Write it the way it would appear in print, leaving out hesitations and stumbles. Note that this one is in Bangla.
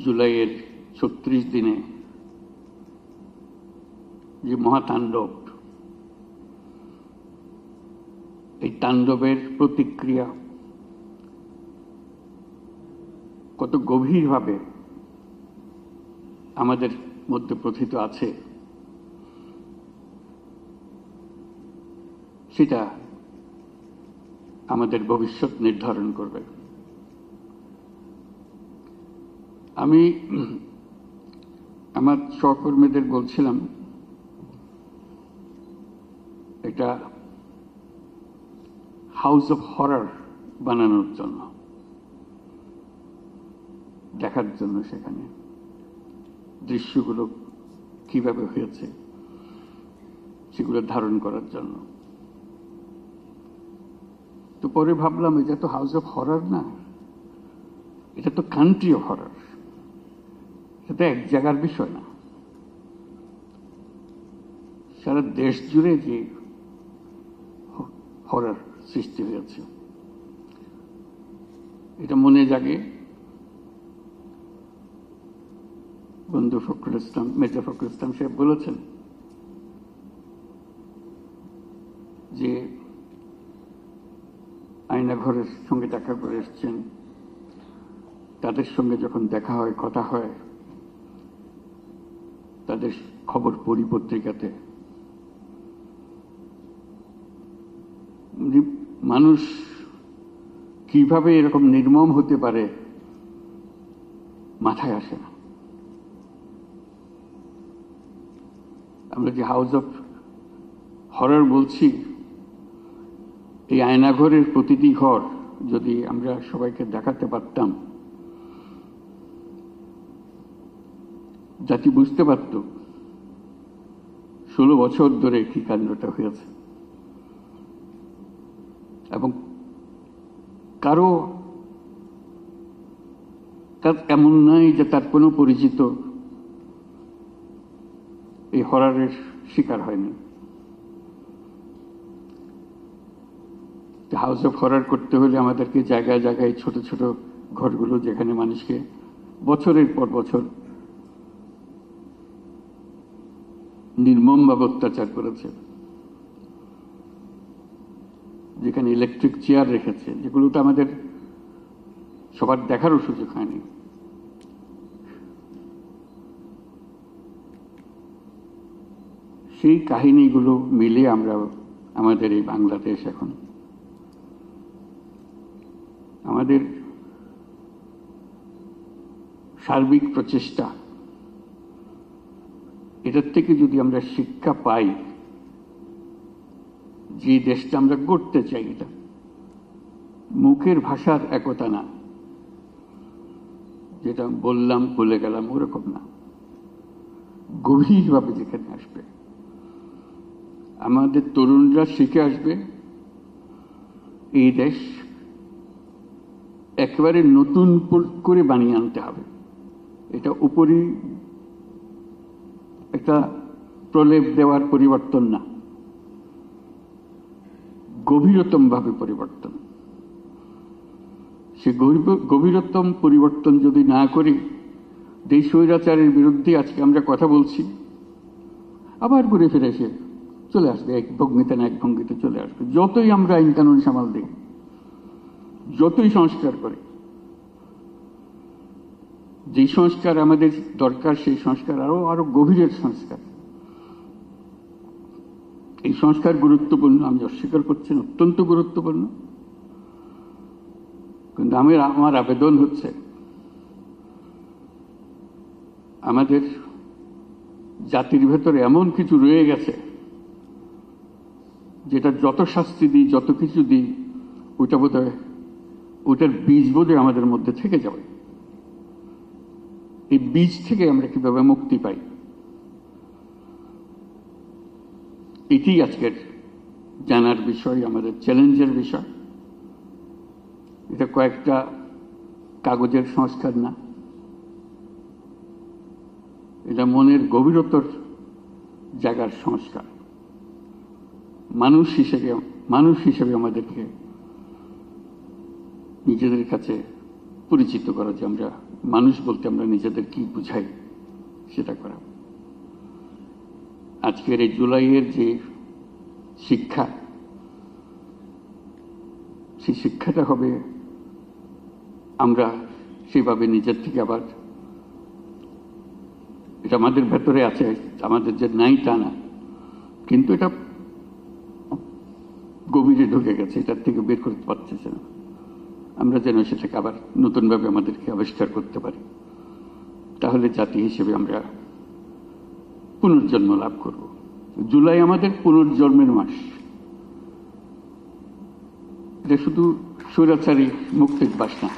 জুলাইয়ের ৩৬ দিনে যে মহাতাণ্ডব, এই তাণ্ডবের প্রতিক্রিয়া কত গভীরভাবে আমাদের মধ্যে প্রথিত আছে সেটা আমাদের ভবিষ্যৎ নির্ধারণ করবে। আমি আমার সহকর্মীদের বলছিলাম, এটা হাউস অফ হরর বানানোর জন্য, দেখার জন্য সেখানে দৃশ্যগুলো কিভাবে হয়েছে সেগুলো ধারণ করার জন্য। তো পরে ভাবলাম, এটা তো হাউস অফ হরর না, এটা তো কান্ট্রি অফ হরর। এটা এক জায়গার বিষয় না, সারা দেশ জুড়ে যে হরর সৃষ্টি হয়েছে এটা মনে জাগে। বন্ধু ফখরুল ইসলাম, মির্জা ফখরুল ইসলাম সাহেব বলেছেন যে আয়নাঘরের সঙ্গে দেখা করে এসছেন, তাদের সঙ্গে যখন দেখা হয়, কথা হয়, তাদের খবর পড়ি পত্রিকাতে, মানুষ কিভাবে এরকম নির্মম হতে পারে মাথায় আসে না। আমরা যে হাউস অফ হরর বলছি, এই আয়নাঘরের প্রতিটি ঘর যদি আমরা সবাইকে দেখাতে পারতাম, জাতি বুঝতে পারত 16 বছর ধরে কি কাণ্ডটা হয়েছে। এবং কারো এমন নাই যে তার কোনো পরিচিত এই হররের শিকার হয়নি। হাউস অফ হরর করতে হলে আমাদেরকে জায়গায় জায়গায় ছোট ছোট ঘরগুলো, যেখানে মানুষকে বছরের পর বছর নির্মমভাবে অত্যাচার করেছে, যেখানে ইলেকট্রিক চেয়ার রেখেছে, যেগুলো তো আমাদের সবার দেখারও সুযোগ হয়নি। সেই কাহিনীগুলো মিলে আমরা আমাদের এই বাংলাদেশ, এখন আমাদের সার্বিক প্রচেষ্টা, এটার থেকে যদি আমরা শিক্ষা পাই, যে দেশটা আমরা গড়তে চাই, এটা মুখের ভাষার একতা না, যেটা বললাম বলে গেলাম ওরকম না, গভীরভাবে যেখানে আসবে, আমাদের তরুণরা শিখে আসবে, এই দেশ একেবারে নতুন করে বানিয়ে আনতে হবে। এটা উপরই একটা প্রলেপ দেওয়ার পরিবর্তন না, গভীরতম ভাবে পরিবর্তন। সে গভীরতম পরিবর্তন যদি না করি, এই স্বৈরাচারের বিরুদ্ধে আজকে আমরা কথা বলছি, আবার ঘুরে ফিরে এসে চলে আসবে, এক ভঙ্গিতে না এক ভঙ্গিতে চলে আসবে। যতই আমরা আইন কানুন সামাল দিই, যতই সংস্কার করি, যে সংস্কার আমাদের দরকার, সেই সংস্কার আরো গভীরের সংস্কার। এই সংস্কার গুরুত্বপূর্ণ, আমি অস্বীকার করছি না, অত্যন্ত গুরুত্বপূর্ণ। কিন্তু আমার আবেদন হচ্ছে, আমাদের জাতির ভেতরে এমন কিছু রয়ে গেছে যেটা যত শাস্তি দিই, যত কিছু দিই, ওইটা বোধহয়, ওইটার বীজ বোধহয় আমাদের মধ্যে থেকে যাবে। এই বীজ থেকে আমরা কিভাবে মুক্তি পাই, এটি আজকের জানার বিষয়, আমাদের চ্যালেঞ্জের বিষয়। এটা কয়েকটা কাগজের সংস্কার না, এটা মনের গভীরতর জায়গার সংস্কার। মানুষ হিসেবে আমাদেরকে নিজেদের কাছে পরিচিত করা, যে আমরা মানুষ বলতে আমরা নিজেদের কি বুঝাই সেটা করা। আজকের এই জুলাইয়ের যে শিক্ষা, সেই শিক্ষাটা হবে আমরা সেভাবে নিজের থেকে আবার, এটা আমাদের ভেতরে আছে, আমাদের যে নাই তা না, কিন্তু এটা গভীরে ঢুকে গেছে, এটার থেকে বের করতে পারতেছে না। আমরা যেন সেটাকে আবার নতুনভাবে আমাদেরকে আবিষ্কার করতে পারি, তাহলে জাতি হিসেবে আমরা পুনর্জন্ম লাভ করব। জুলাই আমাদের পুনর্জন্মের মাস। এটা শুধু স্বৈরাচারী মুক্তির মাস না।